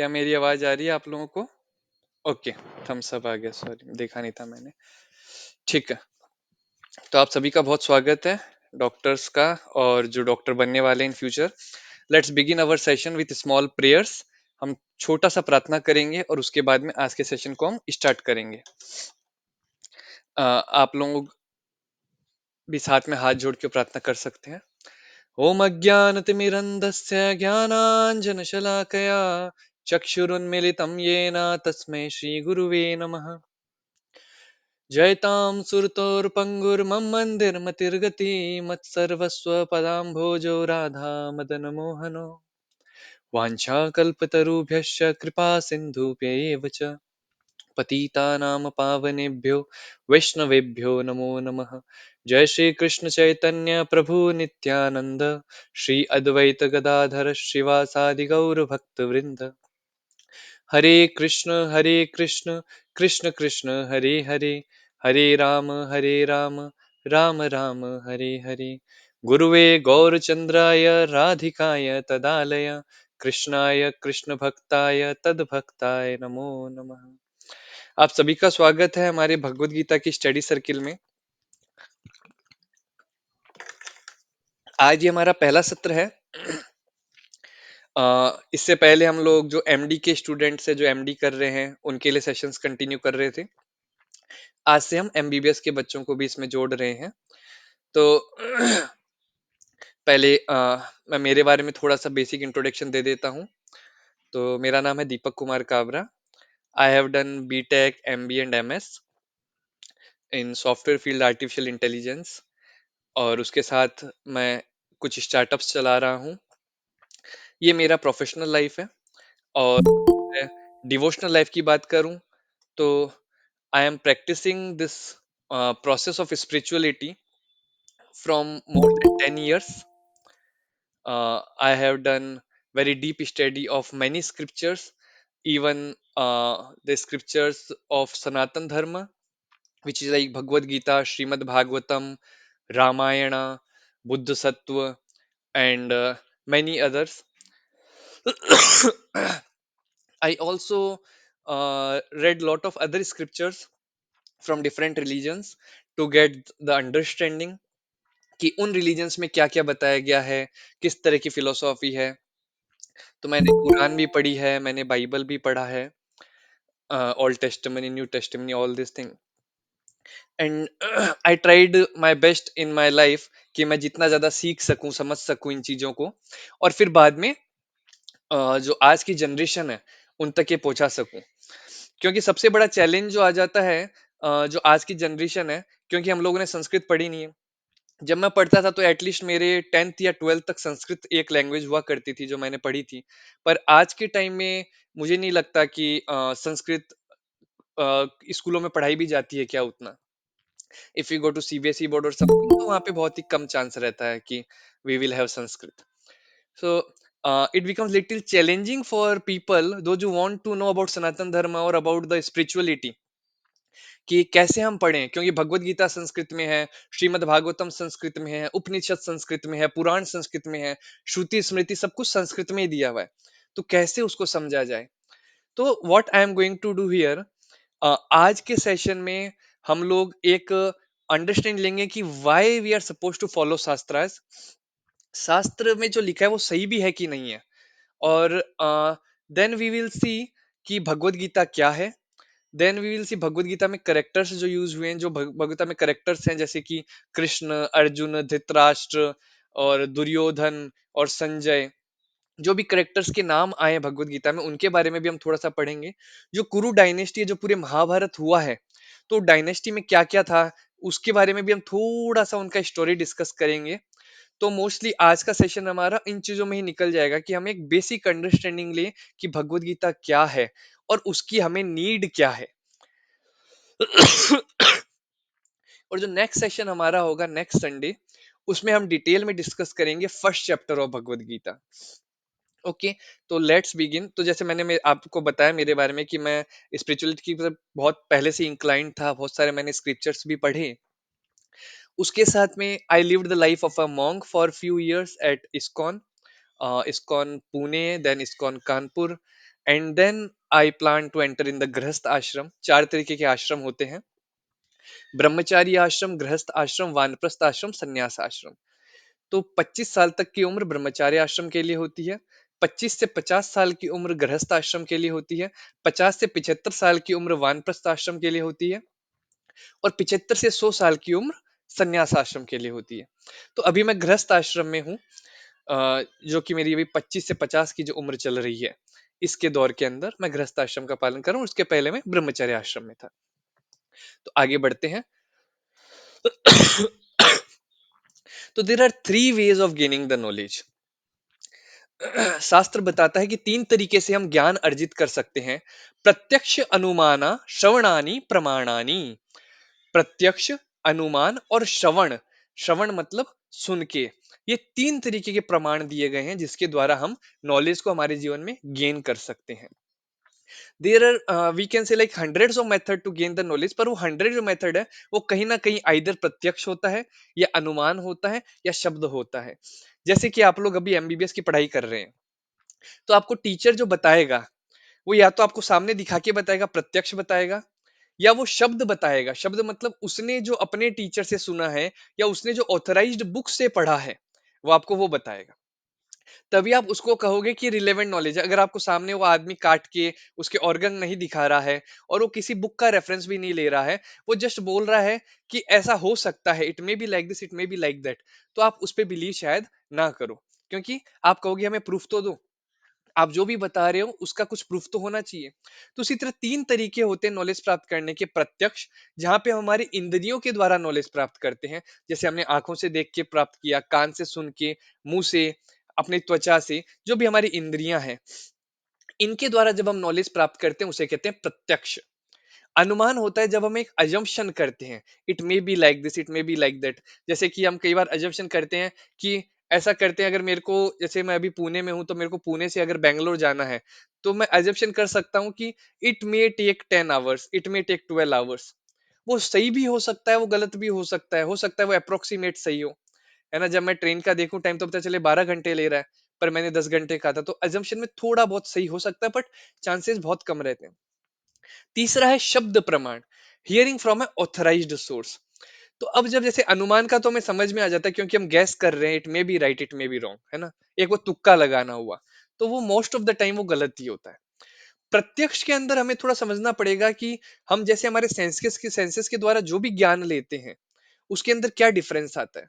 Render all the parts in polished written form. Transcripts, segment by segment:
क्या मेरी आवाज आ रही है आप लोगों को? ओके। थम्स अप आ गया, सॉरी देखा नहीं था मैंने। ठीक है। तो आप सभी का बहुत स्वागत है, डॉक्टर्स का, और जो डॉक्टर बनने वाले in future. Let's begin our session with small prayers. हम छोटा सा प्रार्थना करेंगे और उसके बाद में आज के सेशन को हम स्टार्ट करेंगे। आप लोग भी साथ में हाथ जोड़ के प्रार्थना कर सकते हैं। ओम अज्ञानतिमिरन्धस्य ज्ञानाञ्जनशलाकया चक्षुरुन्मिलितं येन तस्मै श्रीगुरुवे नमः। जयतां सुरतोर्पङ्गुर्मम मन्दिरमतिर्गति मत्सर्वस्व पदाम्भोजो राधा मदन मोहनो। वाञ्छाकल्पतरुभ्यश्च कृपा सिन्धुभ्यैव च पतितानां पावनेभ्यो वैष्णवेभ्यो नमो नमः। जय श्री कृष्ण चैतन्य प्रभु नित्यानंद, श्री अद्वैत गदाधर श्रीवासादि गौर भक्त वृंद। हरे कृष्ण कृष्ण कृष्ण हरे हरे, हरे राम राम राम हरे हरे। गुरुवे गौरचंद्राय राधिकाय तदालय, कृष्णाय कृष्ण भक्ताय तद्भक्ताय नमो नमः। आप सभी का स्वागत है हमारे भगवत गीता की स्टडी सर्किल में। आज ये हमारा पहला सत्र है। इससे पहले हम लोग जो एमडी के स्टूडेंट्स है, जो एमडी कर रहे हैं, उनके लिए सेशंस कंटिन्यू कर रहे थे। आज से हम एमबीबीएस के बच्चों को भी इसमें जोड़ रहे हैं। तो पहले मैं मेरे बारे में थोड़ा सा बेसिक इंट्रोडक्शन दे देता हूँ। तो मेरा नाम है Deepak Kumar Kabra. I have done BTech MB and MS in software field artificial intelligence, और उसके साथ मैं कुछ स्टार्टअप्स चला रहा हूँ। ये मेरा प्रोफेशनल लाइफ है। और डिवोशनल लाइफ की बात करूं तो I am practising this process of spirituality from more than 10 years. I have done very deep study of many scriptures, even the scriptures of Sanatan Dharma, which is like Bhagavad Gita, Srimad Bhagavatam, Ramayana, Buddha Sattva, and many others. I also read lot of other scriptures from different religions to get the understanding कि उन religions में क्या क्या बताया गया है, किस तरह की फिलोसॉफी है। तो मैंने कुरान भी पढ़ी है, मैंने बाइबल भी पढ़ा है, old testament, new testament, all this thing. And I tried my best in my life कि मैं जितना ज्यादा सीख सकूं, समझ सकूं इन चीजों को, और फिर बाद में जो आज की जनरेशन है उन तक ये पहुंचा सकूं। क्योंकि सबसे बड़ा चैलेंज जो आ जाता है, जो आज की जनरेशन है, क्योंकि हम लोगों ने संस्कृत पढ़ी नहीं है। जब मैं पढ़ता था तो एटलीस्ट मेरे 10th या 12th तक संस्कृत एक लैंग्वेज हुआ करती थी जो मैंने पढ़ी थी। पर आज के टाइम में मुझे नहीं लगता कि संस्कृत स्कूलों में पढ़ाई भी जाती है क्या उतना। If you go to CBSE board और समथिंग, तो वहाँ पे बहुत ही कम चांस रहता है कि we will have Sanskrit. So it becomes little challenging for people those who want to know about Sanatan Dharma or about the spirituality कि कैसे हम पढ़ें, क्योंकि भगवत गीता संस्कृत में है, श्रीमद् भागवतम संस्कृत में है, उपनिषद संस्कृत में है, पुराण संस्कृत में है, श्रुति स्मृति सब कुछ संस्कृत में ही दिया हुआ है। तो कैसे उसको समझा जाए? तो what I am going to do here, आज के सेशन में हम लोग एक अंडरस्टैंड लेंगे कि why we are suppose to follow shastras. शास्त्र में जो लिखा है वो सही भी है कि नहीं है। और देन वी विल सी कि भगवत गीता क्या है। Then we will see Bhagavad Gita में करेक्टर्स जो यूज हुए हैं, जो भगवत गीता में करेक्टर्स हैं, जैसे कि कृष्ण, अर्जुन, धृतराष्ट्र और दुर्योधन और संजय, जो भी करेक्टर्स के नाम आए हैं भगवत गीता में, उनके बारे में भी हम थोड़ा सा पढ़ेंगे। जो कुरु डायनेस्टी है, जो पूरे महाभारत हुआ है, तो डायनेस्टी में क्या क्या था उसके बारे में भी हम थोड़ा सा उनका स्टोरी डिस्कस करेंगे। तो मोस्टली आज का सेशन हमारा इन चीजों में ही निकल जाएगा कि हम एक बेसिक अंडरस्टैंडिंग ले कि भगवत गीता क्या है और उसकी हमें नीड क्या है। और जो नेक्स्ट सेशन हमारा होगा नेक्स्ट संडे, उसमें हम डिटेल में डिस्कस करेंगे first chapter of Bhagavad Gita. Okay. तो लेट्स बिगिन। तो जैसे मैंने आपको बताया मेरे बारे में कि मैं स्पिरिचुअलिटी की तरफ बहुत पहले से इंक्लाइंड था, बहुत सारे मैंने स्क्रिप्चर्स भी पढ़े। उसके साथ में I lived the life of a monk for few years at ISKCON, ISKCON Pune, then ISKCON Kanpur, and then I plan to enter in the grihastha ashram. चार तरीके के आश्रम होते हैं: ब्रह्मचारी आश्रम, गृहस्थ आश्रम, वानप्रस्थ आश्रम, संन्यास आश्रम। तो 25 साल तक की उम्र ब्रह्मचार्य आश्रम के लिए होती है, 25 से 50 साल की उम्र गृहस्थ आश्रम के लिए होती है, 50 से 75 साल की उम्र वानप्रस्थ आश्रम के लिए होती है, और 75 से 100 साल की उम्र संन्यास आश्रम के लिए होती है। तो अभी मैं गृहस्थ आश्रम में हूँ, जो कि मेरी अभी 25 से 50 की जो उम्र चल रही है, इसके दौर के अंदर मैं गृहस्थ आश्रम का पालन कर रहा हूँ। उसके पहले मैं ब्रह्मचर्य आश्रम में था। तो आगे बढ़ते हैं। तो there are three ways of gaining the knowledge. शास्त्र बताता है कि तीन तरीके से हम ज्ञान अर्जित कर सकते हैं: प्रत्यक्ष, अनुमाना, श्रवणानी, प्रमाणानी। प्रत्यक्ष, अनुमान और श्रवण। श्रवण मतलब सुन के। ये तीन तरीके के प्रमाण दिए गए हैं जिसके द्वारा हम नॉलेज को हमारे जीवन में गेन कर सकते हैं। There are we can say like hundreds of method to gain the knowledge, पर वो 100 जो मेथड है वो कहीं ना कहीं आइदर प्रत्यक्ष होता है, या अनुमान होता है, या शब्द होता है। जैसे कि आप लोग अभी एमबीबीएस की पढ़ाई कर रहे हैं, तो आपको टीचर जो बताएगा वो या तो आपको सामने दिखा के बताएगा, प्रत्यक्ष बताएगा, या वो शब्द बताएगा। शब्द मतलब उसने जो अपने टीचर से सुना है, या उसने जो ऑथराइज्ड बुक से पढ़ा है, वो आपको वो बताएगा। तभी आप उसको कहोगे कि रिलेवेंट नॉलेज है। अगर आपको सामने वो आदमी काट के उसके ऑर्गन नहीं दिखा रहा है, और वो किसी बुक का रेफरेंस भी नहीं ले रहा है, वो जस्ट बोल रहा है कि ऐसा हो सकता है, it may be like this, it may be like that, तो आप उस पर बिलीव शायद ना करो, क्योंकि आप कहोगे हमें प्रूफ तो दो। आप जो भी बता रहे हो उसका कुछ प्रूफ तो होना चाहिए। तो इसी तरह तीन तरीके होते हैं नॉलेज प्राप्त करने के: प्रत्यक्ष, जहां पे हम हमारी इंद्रियों के द्वारा नॉलेज प्राप्त करते हैं, जैसे हमने आंखों से देख के प्राप्त किया, कान से सुन के, मुंह से, अपनी त्वचा से, जो भी हमारी इंद्रियां हैं, इनके द्वारा जब हम नॉलेज प्राप्त करते हैं उसे कहते हैं प्रत्यक्ष। अनुमान होता है जब हम एक अजम्पशन करते हैं, it may be like this, it may be like that. जैसे कि हम कई बार अजम्पशन करते हैं कि ऐसा करते हैं, अगर मेरे को, जैसे मैं अभी पुणे में हूं, तो मेरे को पुणे से अगर बैंगलोर जाना है, तो मैं अजम्पशन कर सकता हूँ कि it may take 10 hours, it may take 12 hours. वो सही भी हो सकता है, वो गलत भी हो सकता है वो अप्रोक्सीमेट सही हो, है ना। जब मैं ट्रेन का देखूं टाइम, तो पता चले 12 घंटे ले रहा है, पर मैंने 10 घंटे कहा था, तो अजम्पशन में थोड़ा बहुत सही हो सकता है, बट चांसेस बहुत कम रहते हैं। तीसरा है शब्द प्रमाण, hearing from A authorised source. तो अब जब जैसे अनुमान का तो हमें समझ में आ जाता है, क्योंकि हम गैस कर रहे हैं, it may be right, it may be wrong, है ना। एक वो तुक्का लगाना हुआ, तो वो मोस्ट ऑफ द टाइम वो गलत ही होता है। प्रत्यक्ष के अंदर हमें थोड़ा समझना पड़ेगा कि हम जैसे हमारे सेंसेस के द्वारा जो भी ज्ञान लेते हैं, उसके अंदर क्या डिफरेंस आता है।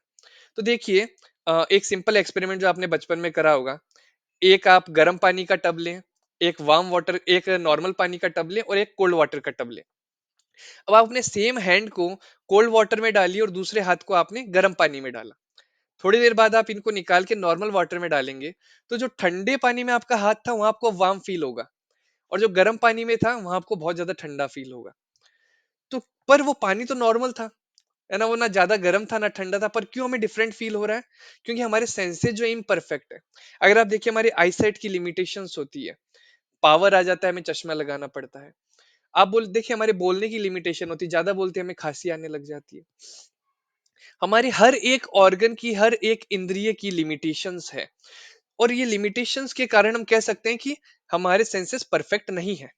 तो देखिए, एक सिंपल एक्सपेरिमेंट जो आपने बचपन में करा होगा। एक आप गर्म पानी का टब लें, एक वार्म वाटर, एक नॉर्मल पानी का टब लें, और एक कोल्ड वाटर का टब लें। अब आप अपने सेम हैंड को कोल्ड वाटर में डालिए, और दूसरे हाथ को आपने गर्म पानी में डाला। थोड़ी देर बाद आप इनको निकाल के नॉर्मल वाटर में डालेंगे, तो जो ठंडे पानी में आपका हाथ था, वहां आपको वार्म फील होगा, और जो गर्म पानी में था, वहां आपको बहुत ज्यादा ठंडा फील होगा। तो पर वो पानी तो नॉर्मल था, है ना, वो ना ज्यादा गर्म था ना ठंडा था, पर क्यों हमें डिफरेंट फील हो रहा है? क्योंकि हमारे सेंसेस जो इम्परफेक्ट है। अगर आप देखिए, हमारी आईसाइट की लिमिटेशंस होती है, पावर आ जाता है, हमें चश्मा लगाना पड़ता है। आप बोल देखिए, हमारे बोलने की लिमिटेशन होती है, ज्यादा बोलते हैं हमें खांसी आने लग जाती है। हमारे हर एक ऑर्गन की, हर एक इंद्रिय की लिमिटेशंस है, और ये लिमिटेशंस के कारण हम कह सकते हैं कि हमारे सेंसेस परफेक्ट नहीं है।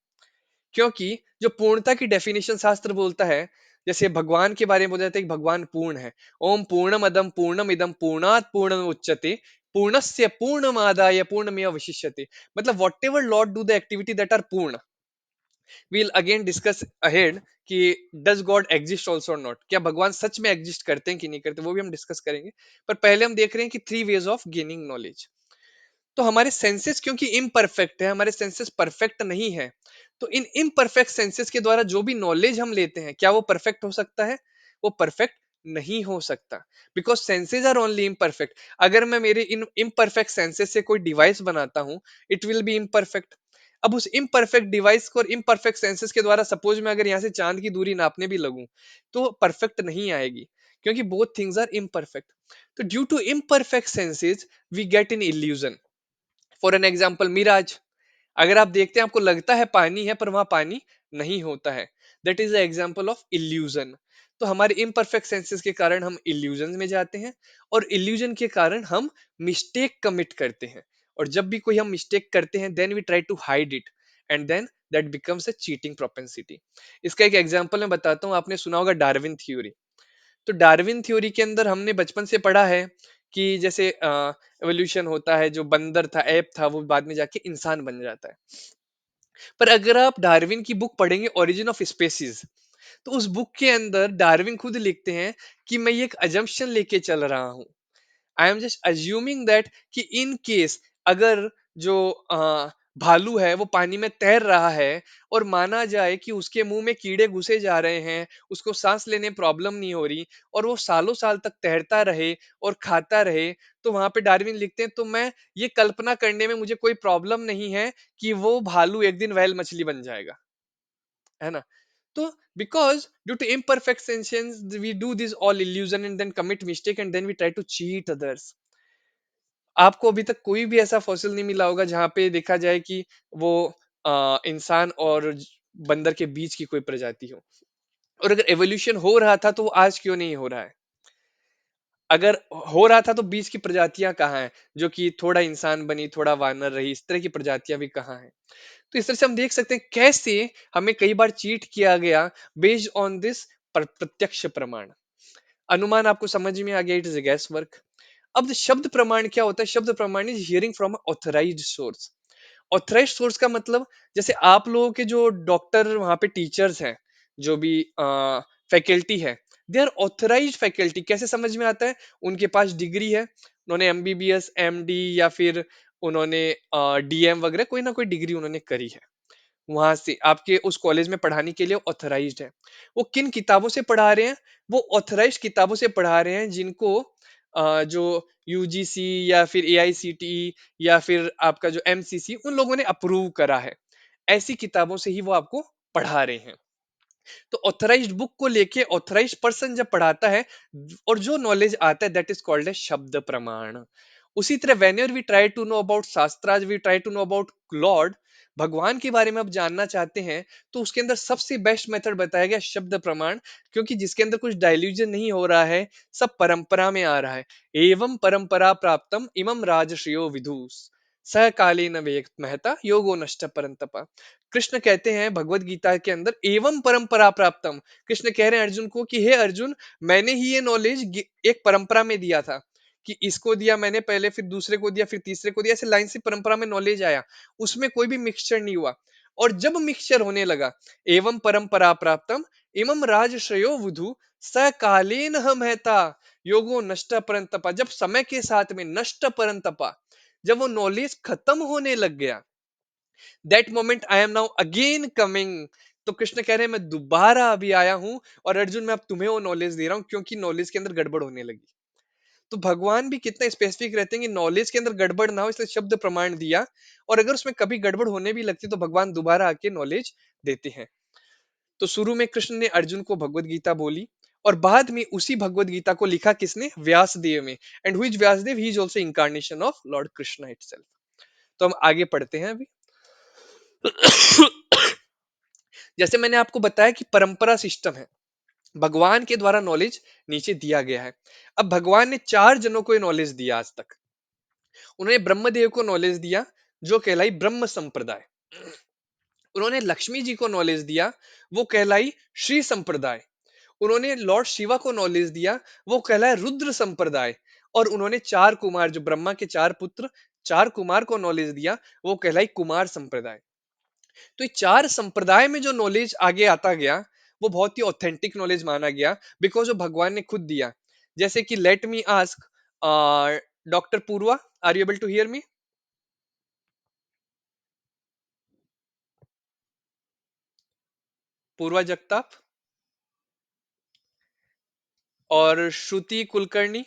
क्योंकि जो पूर्णता की डेफिनेशन शास्त्र बोलता है, जैसे भगवान के बारे में बोला जाता है कि भगवान पूर्ण है। ओम पूर्णमदम पूर्णमिदम पूर्णात पूर्णम उच्यते, पूर्णस्य पूर्णमादाय पूर्णमेव वशिष्यते। मतलब whatever lord do the activity that are purna, we'll again discuss ahead कि does god exist also or not, क्या भगवान सच में एग्जिस्ट करते हैं कि नहीं करते, वो भी हम डिस्कस करेंगे। पर पहले हम देख रहे हैं कि three ways of gaining knowledge. तो हमारे सेंसेस क्योंकि इम्परफेक्ट है, हमारे सेंसेस परफेक्ट नहीं है, तो इन इम्परफेक्ट सेंसेस के द्वारा जो भी नॉलेज हम लेते हैं, क्या वो परफेक्ट हो सकता है? वो परफेक्ट नहीं हो सकता, because senses are only imperfect. अगर मैं मेरे इन इम्परफेक्ट सेंसेस से कोई डिवाइस बनाता हूं, इट विल बी इम्परफेक्ट। अब उस इम्परफेक्ट डिवाइस को और इम्परफेक्ट सेंसेस के द्वारा सपोज मैं अगर यहाँ से चांद की दूरी नापने भी लगूं, तो परफेक्ट नहीं आएगी, क्योंकि बोथ थिंग्स आर इम्परफेक्ट। तो due to imperfect senses we get in illusion. For an example, mirage. अगर आप देखते हैं, आपको लगता है पानी है, पर वहां पानी नहीं होता है। That is the example of illusion. तो हमारे इम्परफेक्ट सेंसेस के कारण हम इल्यूजन में जाते हैं, और इल्यूजन के कारण हम मिस्टेक कमिट करते हैं। और जब भी कोई हम मिस्टेक करते हैं, then we try to hide it. And then that becomes a cheating propensity. इसका एक एग्जांपल मैं बताता हूँ, आपने सुना होगा डार्विन थ्योरी। तो डार्विन थ्योरी के अंदर हमने बचपन से पढ़ा है कि जैसे एवोल्यूशन होता है, जो बंदर था, एप था, वो बाद में जाके इंसान बन जाता है। पर अगर आप डार्विन की बुक पढ़ेंगे, ओरिजिन ऑफ स्पेसीज, तो उस बुक के अंदर डार्विन खुद लिखते हैं कि मैं ये एक अजम्पशन लेके चल रहा हूं, I am just assuming that कि इन केस अगर जो भालू है वो पानी में तैर रहा है, और माना जाए कि उसके मुंह में कीड़े घुसे जा रहे हैं, उसको सांस लेने प्रॉब्लम नहीं हो रही, और वो सालों साल तक तैरता रहे और खाता रहे, तो वहां पे डार्विन लिखते हैं तो मैं ये कल्पना करने में मुझे कोई प्रॉब्लम नहीं है कि वो भालू एक दिन व्हेल मछली बन जाएगा, है ना। तो because due to imperfect sensations we do this all illusion and then commit mistake and then we try to cheat others। आपको अभी तक कोई भी ऐसा फॉसिल नहीं मिला होगा जहां पे देखा जाए कि वो इंसान और बंदर के बीच की कोई प्रजाति हो। और अगर एवोल्यूशन हो रहा था तो वो आज क्यों नहीं हो रहा है? अगर हो रहा था तो बीच की प्रजातियां कहाँ हैं, जो कि थोड़ा इंसान बनी थोड़ा वानर रही, इस तरह की प्रजातियां भी कहाँ हैं? तो इस तरह से हम देख सकते हैं कैसे हमें कई बार चीट किया गया बेस्ड ऑन दिस प्रत्यक्ष प्रमाण। अनुमान आपको समझ में आ गया, it is a gas work. अब शब्द प्रमाण क्या होता है? शब्द प्रमाण is hearing from authorised source. Authorised source का मतलब, जैसे आप लोगों के जो डॉक्टर वहां पे टीचर्स हैं, जो भी फैकल्टी है, दे आर ऑथराइज्ड फैकल्टी। कैसे समझ में आता है? उनके पास डिग्री है, उन्होंने एमबीबीएस, एमडी, या फिर उन्होंने डीएम वगैरह कोई ना कोई डिग्री उन्होंने करी है, वहां से आपके उस कॉलेज में पढ़ाने के लिए ऑथराइज्ड है। वो किन किताबों से पढ़ा रहे हैं? वो ऑथराइज्ड किताबों से पढ़ा रहे हैं जिनको जो यूजीसी या फिर एआईसीटीई या फिर आपका जो एमसीसी, उन लोगों ने अप्रूव करा है। ऐसी किताबों से ही वो आपको पढ़ा रहे हैं। तो ऑथराइज्ड बुक को लेके ऑथराइज्ड पर्सन जब पढ़ाता है और जो नॉलेज आता है, दैट इज कॉल्ड ए शब्द प्रमाण। उसी तरह whenever we try to know about shastras, we try to know about lord, भगवान के बारे में आप जानना चाहते हैं, तो उसके अंदर सबसे बेस्ट मेथड बताया गया शब्द प्रमाण। क्योंकि जिसके अंदर कुछ डाइल्यूजन नहीं हो रहा है, सब परंपरा में आ रहा है। एवं परंपरा प्राप्तम इमम राजश्रियो विदुष स कालीन वेद महता योगो नष्ट परंतपा। कृष्ण कहते हैं भगवत गीता के अंदर, एवं परंपरा प्राप्तम। कृष्ण कह रहे हैं अर्जुन को कि हे अर्जुन, मैंने ही ये नॉलेज एक परंपरा में दिया था, कि इसको दिया मैंने पहले, फिर दूसरे को दिया, फिर तीसरे को दिया, ऐसे लाइन से परंपरा में नॉलेज आया, उसमें कोई भी मिक्सचर नहीं हुआ। और जब मिक्सचर होने लगा, एवं परंपरा प्राप्तम इमम राजश्रेयो वुधु स कालीन महता योगो नष्ट परंतपा। जब समय के साथ में नष्ट परंतपा, जब वो नॉलेज खत्म होने लग गया, that moment I am now again coming. तो कृष्ण कह रहे हैं मैं दोबारा अभी आया हूं, और अर्जुन मैं अब तुम्हें वो नॉलेज दे रहा हूं, क्योंकि नॉलेज के अंदर गड़बड़ होने लगी। तो भगवान भी कितना स्पेसिफिक रहते हैं कि नॉलेज के अंदर गड़बड़ ना हो, इसलिए शब्द प्रमाण दिया। और अगर उसमें कभी गड़बड़ होने भी लगती तो भगवान दोबारा आके नॉलेज देते हैं। तो शुरू में कृष्ण ने अर्जुन को भगवत गीता बोली, और बाद में उसी भगवत गीता को लिखा किसने? व्यास देव में। And who Vyas Dev, he is also incarnation of lord Krishna itself. तो हम आगे पढ़ते हैं अभी। जैसे मैंने आपको बताया कि परंपरा सिस्टम है, भगवान के द्वारा नॉलेज नीचे दिया गया है। अब भगवान ने 4 जनों को नॉलेज दिया आज तक। उन्होंने ब्रह्मदेव को नॉलेज दिया, जो कहलाई ब्रह्म संप्रदाय। उन्होंने लक्ष्मी जी को नॉलेज दिया, वो कहलाई श्री संप्रदाय। उन्होंने लॉर्ड शिवा को नॉलेज दिया, वो कहलाए रुद्र संप्रदाय। और उन्होंने 4 कुमार, जो ब्रह्मा के 4 पुत्र, 4 कुमार को नॉलेज दिया, वो कहलाई कुमार संप्रदाय। तो ये 4 संप्रदाय में जो नॉलेज आगे आता गया, वो बहुत ही ऑथेंटिक नॉलेज माना गया, बिकॉज वो भगवान ने खुद दिया। जैसे कि let me ask doctor Purva, are you able to hear me? Purva Jagtap और Shruti Kulkarni.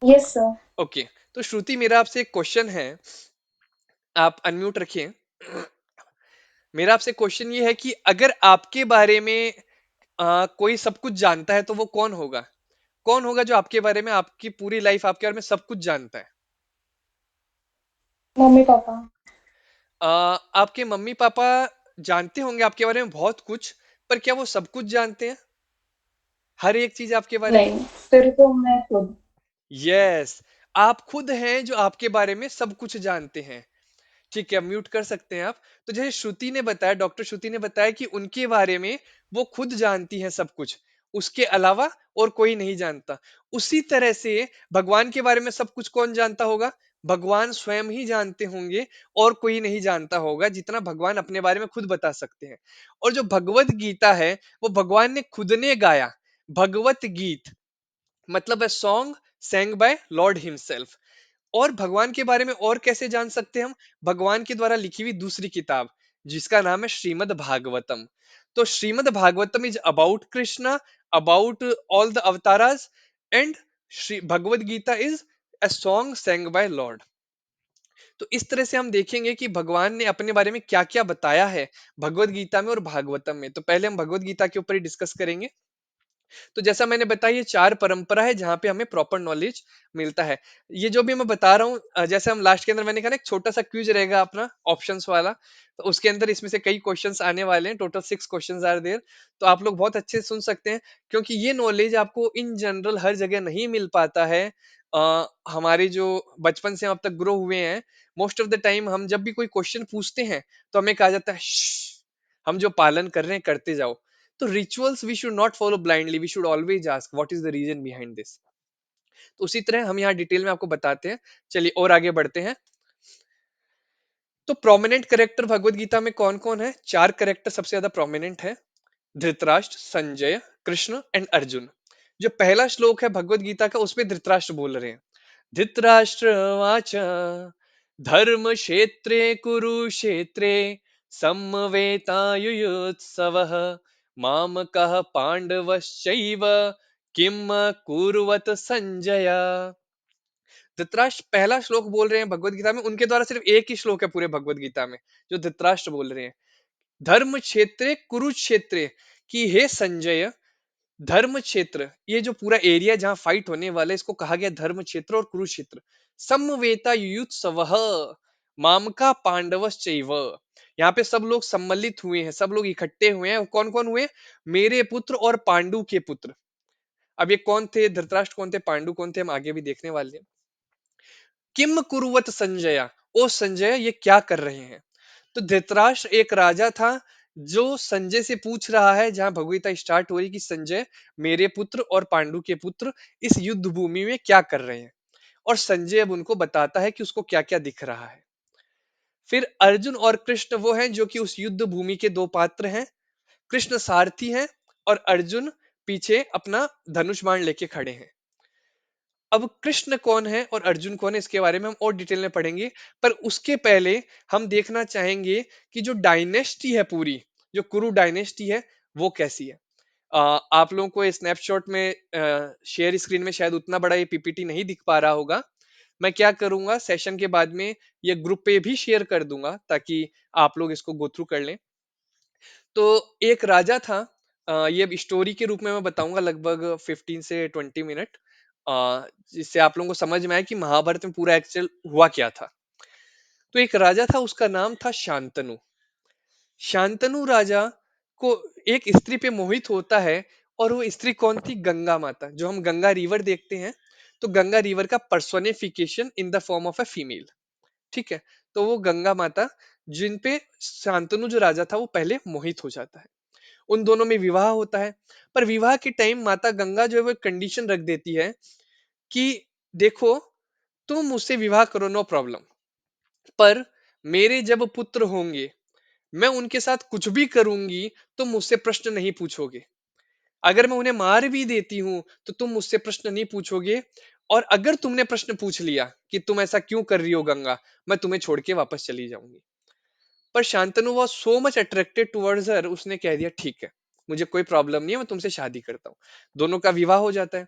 Yes, sir. Okay, तो श्रुति मेरा आपसे एक क्वेश्चन है, आप अनम्यूट रखिए। मेरा आपसे क्वेश्चन ये है कि अगर आपके बारे में कोई सब कुछ जानता है तो वो कौन होगा? कौन होगा जो आपके बारे में, आपकी पूरी लाइफ आपके बारे में सब कुछ जानता है? Mummy papa. आपके मम्मी पापा जानते होंगे आपके बारे में बहुत कुछ, पर क्या वो सब कुछ जानते हैं, हर एक चीज आपके बारे में? नहीं, सिर्फ मैं खुद। यस। आप खुद हैं जो आपके बारे में सब कुछ जानते हैं। ठीक है, म्यूट कर सकते हैं आप। तो जैसे श्रुति ने बताया, डॉक्टर श्रुति ने बताया कि उनके बारे में वो खुद जानती हैं सब कुछ, उसके अलावा और कोई नहीं जानता। उसी तरह से भगवान के बारे में सब कुछ कौन जानता होगा? भगवान स्वयं ही जानते होंगे, और कोई नहीं जानता होगा जितना भगवान अपने बारे में खुद बता सकते हैं। और जो भगवत गीता है, वो भगवान ने खुद ने गाया। भगवत गीत मतलब है song sang by Lord himself. और भगवान के बारे में और कैसे जान सकते हैं हम? भगवान के द्वारा लिखी हुई दूसरी किताब, जिसका नाम है श्रीमद् भागवतम। तो Shrimad Bhagavatam is about Krishna, about all the avataras, and Shri Bhagavad Gita is a song sang by lord. तो इस तरह से हम देखेंगे कि भगवान ने अपने बारे में क्या क्या बताया है भगवत गीता में और भागवतम में। तो पहले हम भगवत गीता के ऊपर ही डिस्कस करेंगे। तो जैसा मैंने बताया, ये चार परंपरा है जहां पे हमें प्रॉपर नॉलेज मिलता है। ये जो भी मैं बता रहा हूँ, जैसे हम लास्ट के अंदर मैंने कहा ना, एक छोटा सा क्विज रहेगा अपना ऑप्शंस वाला। तो उसके अंदर इसमें से कई क्वेश्चंस आने वाले हैं, टोटल 6 क्वेश्चंस आर देयर। तो आप लोग बहुत अच्छे से सुन सकते हैं, क्योंकि ये नॉलेज आपको इन जनरल हर जगह नहीं मिल पाता है। हमारे जो बचपन से हम अब तक ग्रो हुए हैं, मोस्ट ऑफ द टाइम हम जब भी कोई क्वेश्चन पूछते हैं तो हमें कहा जाता है, "श्श, हम जो पालन कर रहे हैं करते जाओ।" तो rituals we should not follow blindly, we should always ask what is the reason behind this. तो उसी तरह हम यहाँ डिटेल में आपको बताते हैं। चलिए और आगे बढ़ते हैं। तो प्रोमिनेंट कैरेक्टर भगवत गीता में कौन कौन है? चार कैरेक्टर सबसे ज्यादा प्रोमिनेंट है: धृतराष्ट्र, संजय, कृष्ण एंड अर्जुन। जो पहला श्लोक है भगवत गीता का, उसमें धृतराष्ट्र बोल रहे हैं। धृतराष्ट्रवाच धर्म क्षेत्रे कुरुक्षेत्रे समवेतायुयुत्सवः मामकः पांडवश्चैव किम कुर्वत संजय। धृतराष्ट्र पहला श्लोक बोल रहे हैं भगवत गीता में, उनके द्वारा सिर्फ एक ही श्लोक है पूरे भगवत गीता में जो धृतराष्ट्र बोल रहे हैं। धर्म क्षेत्रे कुरुक्षेत्रे, कि हे संजय, धर्म क्षेत्र, ये जो पूरा एरिया जहां फाइट होने वाला है, इसको कहा गया धर्म क्षेत्र और कुरुक्षेत्र। समवेता युयुत्सव मामका पांडवश्चैव, यहाँ पे सब लोग सम्मिलित हुए हैं, सब लोग इकट्ठे हुए हैं। कौन कौन हुए? मेरे पुत्र और पांडु के पुत्र। अब ये कौन थे? धृतराष्ट्र कौन थे, पांडु कौन थे, हम आगे भी देखने वाले हैं। किम कुरुवत संजय, ओ संजय ये क्या कर रहे हैं? तो धृतराष्ट्र एक राजा था जो संजय से पूछ रहा है, जहां भगवत स्टार्ट हो रही कि संजय, मेरे पुत्र और पांडु के पुत्र इस युद्ध भूमि में क्या कर रहे हैं। और संजय अब उनको बताता है कि उसको क्या क्या दिख रहा है। फिर अर्जुन और कृष्ण वो हैं जो कि उस युद्ध भूमि के दो पात्र हैं। कृष्ण सारथी हैं और अर्जुन पीछे अपना धनुष बाण लेके खड़े हैं। अब कृष्ण कौन है और अर्जुन कौन है, इसके बारे में हम और डिटेल में पढ़ेंगे। पर उसके पहले हम देखना चाहेंगे कि जो डायनेस्टी है पूरी, जो कुरु डायनेस्टी है, वो कैसी है। आप लोगों को स्नैपशॉट में शेयर स्क्रीन में शायद उतना बड़ा ये पीपीटी नहीं दिख पा रहा होगा। मैं क्या करूंगा, सेशन के बाद में ये ग्रुप पे भी शेयर कर दूंगा ताकि आप लोग इसको गो थ्रू कर लें। तो एक राजा था, ये अब स्टोरी के रूप में मैं बताऊंगा लगभग 15 से 20 मिनट, जिससे आप लोगों को समझ में आए कि महाभारत में पूरा एक्चुअल हुआ क्या था। तो एक राजा था, उसका नाम था शांतनु। शांतनु राजा को एक स्त्री पे मोहित होता है। और वो स्त्री कौन थी? गंगा माता। जो हम गंगा रिवर देखते हैं, तो गंगा रिवर का personification in the form of a female. ठीक है, तो वो गंगा माता, जिन पे शांतनु जो राजा था वो पहले मोहित हो जाता है। उन दोनों में विवाह होता है। पर विवाह के टाइम माता गंगा जो है वो कंडीशन रख देती है कि देखो, तुम मुझसे विवाह करो, नो प्रॉब्लम, पर मेरे जब पुत्र होंगे, मैं उनके साथ कुछ भी करूंगी, तुम मुझसे प्रश्न नहीं पूछोगे। अगर मैं उन्हें मार भी देती हूं तो तुम मुझसे प्रश्न नहीं पूछोगे। और अगर तुमने प्रश्न पूछ लिया कि तुम ऐसा क्यों कर रही हो गंगा, मैं तुम्हें छोड़ के वापस चली जाऊंगी। पर Shantanu was so much attracted towards हर, उसने कह दिया ठीक है, मुझे कोई प्रॉब्लम नहीं है, मैं तुमसे शादी करता हूँ। दोनों का विवाह हो जाता है।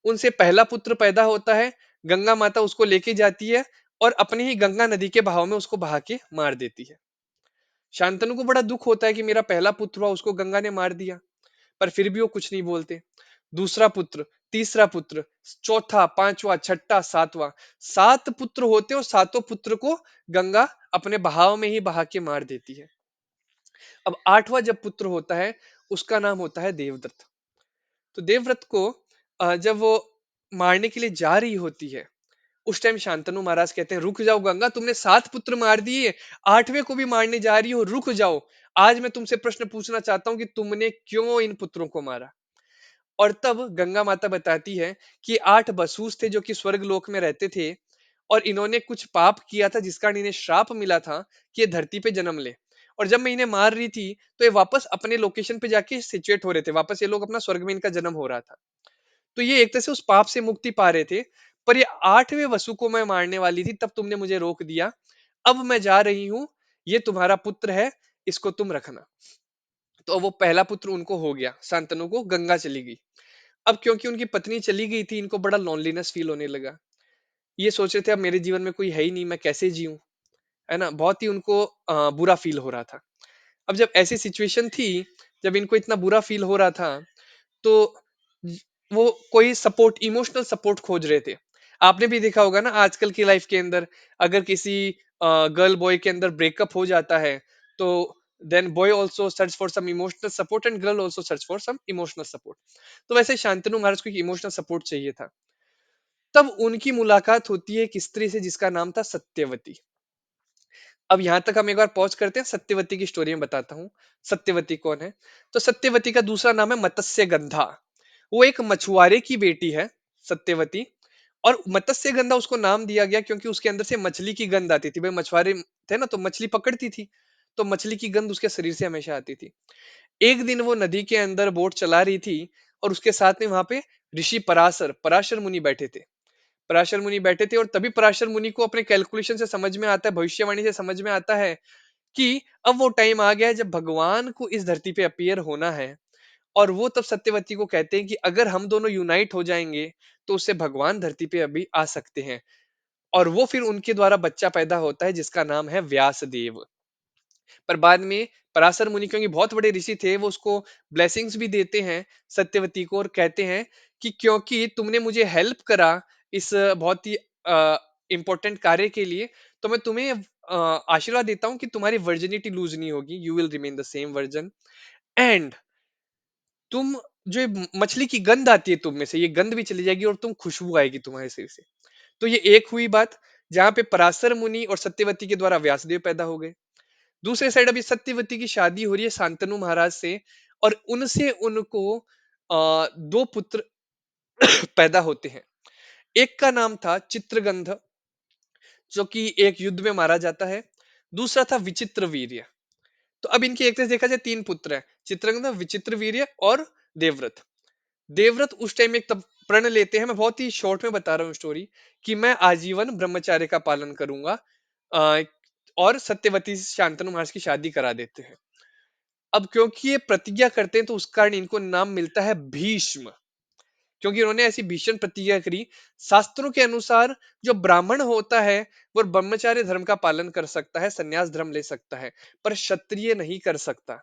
उनसे पहला पुत्र पैदा होता है। गंगा माता उसको लेके जाती है और अपनी ही गंगा नदी के बहाव में उसको बहा के मार देती है। शांतनु को बड़ा दुख होता है कि मेरा पहला पुत्र हुआ, उसको गंगा ने मार दिया। पर फिर भी वो कुछ नहीं बोलते। दूसरा पुत्र, तीसरा पुत्र, चौथा, पांचवा, छठा, सातवां, 7 पुत्र होते और सातों पुत्र को गंगा अपने बहाव में ही बहा के मार देती है। अब आठवां जब पुत्र होता है, उसका नाम होता है देवव्रत। तो देवव्रत को जब वो मारने के लिए जा रही होती है, उस टाइम शांतनु महाराज कहते हैं, रुक जाओ गंगा, तुमने 7 पुत्र मार दिए, 8वें को भी मारने जा रही हो, रुक जाओ। आज मैं तुमसे प्रश्न पूछना चाहता हूँ कि तुमने क्यों इन पुत्रों को मारा। और तब गंगा माता बताती है कि 8 बसूस थे जो कि स्वर्ग लोक में रहते थे, और इन्होंने कुछ पाप किया था जिस कारण इन्हें श्राप मिला था कि ये धरती पे जन्म ले। और जब मैं इन्हें मार रही थी तो ये वापस अपने लोकेशन पे जाके सिचुएट हो रहे थे, वापस ये लोग अपना स्वर्ग में इनका जन्म हो रहा था। तो ये एक तरह से उस पाप से मुक्ति पा रहे थे। पर ये 8वें वसु को मैं मारने वाली थी, तब तुमने मुझे रोक दिया। अब मैं जा रही हूं, ये तुम्हारा पुत्र है, इसको तुम रखना। तो वो पहला पुत्र उनको हो गया, शांतनु को गंगा चली गई। अब क्योंकि उनकी पत्नी चली गई थी, इनको बड़ा लॉनलीनेस फील होने लगा। ये सोच रहे थे अब मेरे जीवन में कोई है ही नहीं, मैं कैसे जीऊं, है ना। बहुत ही उनको बुरा फील हो रहा था। अब जब ऐसी सिचुएशन थी, जब इनको इतना बुरा फील हो रहा था, तो ज- वो कोई सपोर्ट, इमोशनल सपोर्ट खोज रहे थे। आपने भी देखा होगा ना आजकल की लाइफ के अंदर, अगर किसी गर्ल बॉय के अंदर ब्रेकअप हो जाता है, तो then boy also search for some emotional support and girl also search for some emotional support. तो वैसे शांतनु महाराज को एक इमोशनल सपोर्ट चाहिए था। तब उनकी मुलाकात होती है एक स्त्री से जिसका नाम था सत्यवती। अब यहां तक हम एक बार पॉज करते हैं, सत्यवती की स्टोरी में बताता हूँ। सत्यवती कौन है? तो सत्यवती का दूसरा नाम है मत्स्य गंधा। वो एक मछुआरे की बेटी है, सत्यवती। और मत्स्य गंधा उसको नाम दिया गया क्योंकि उसके अंदर से मछली की गंध आती थी। भाई मछुआरे थे ना, तो मछली पकड़ती थी, तो मछली की गंध उसके शरीर से हमेशा आती थी। एक दिन वो नदी के अंदर बोट चला रही थी, और उसके साथ में वहां पे ऋषि पराशर पराशर मुनि बैठे थे। पराशर मुनि बैठे थे, और तभी पराशर मुनि को अपने कैलकुलेशन से समझ में आता है, भविष्यवाणी से समझ में आता है कि अब वो टाइम आ गया है जब भगवान को इस धरती पे अपीयर होना है। और वो तब सत्यवती को कहते हैं कि अगर हम दोनों यूनाइट हो जाएंगे तो उससे भगवान धरती पे अभी आ सकते हैं। और वो फिर उनके द्वारा बच्चा पैदा होता है जिसका नाम है व्यासदेव। पर बाद में पराशर मुनि, क्योंकि बहुत बड़े ऋषि थे, वो उसको ब्लेसिंग्स भी देते हैं सत्यवती को, और कहते हैं कि क्योंकि तुमने मुझे हेल्प करा इस बहुत ही इंपॉर्टेंट कार्य के लिए, तो मैं तुम्हें आशीर्वाद देता हूँ कि तुम्हारी वर्जिनिटी लूज नहीं होगी, you will remain the same version. And तुम, जो ये मछली की गंध आती है तुम में से, ये गंध भी चली जाएगी और तुम खुशबू आएगी तुम्हारे शरीर से। तो ये एक हुई बात, जहां पे पराशर मुनि और सत्यवती के द्वारा व्यासदेव पैदा हो गए। दूसरे साइड अभी सत्यवती की शादी हो रही है शांतनु महाराज से, और उनसे उनको 2 पुत्र पैदा होते हैं। एक का नाम था चित्रगंध, जो कि एक युद्ध में मारा जाता है। दूसरा था विचित्र वीर्य। तो अब इनके एक तरह से देखा जाए 3 पुत्र हैं, चित्रगंध, विचित्र वीर्य और देवव्रत। देवव्रत उस टाइम एक तब प्रण लेते हैं, मैं बहुत ही शॉर्ट में बता रहा हूँ स्टोरी, कि मैं आजीवन ब्रह्मचार्य का पालन करूंगा। अ, और सत्यवती से शांतनु महाराज की शादी करा देते हैं। अब क्योंकि ये प्रतिज्ञा करते हैं, तो उस कारण इनको नाम मिलता है भीष्म, क्योंकि उन्होंने ऐसी भीषण प्रतिज्ञा करी। शास्त्रों के अनुसार जो ब्राह्मण होता है वो ब्रह्मचार्य धर्म का पालन कर सकता है, संन्यास धर्म ले सकता है, पर क्षत्रिय नहीं कर सकता।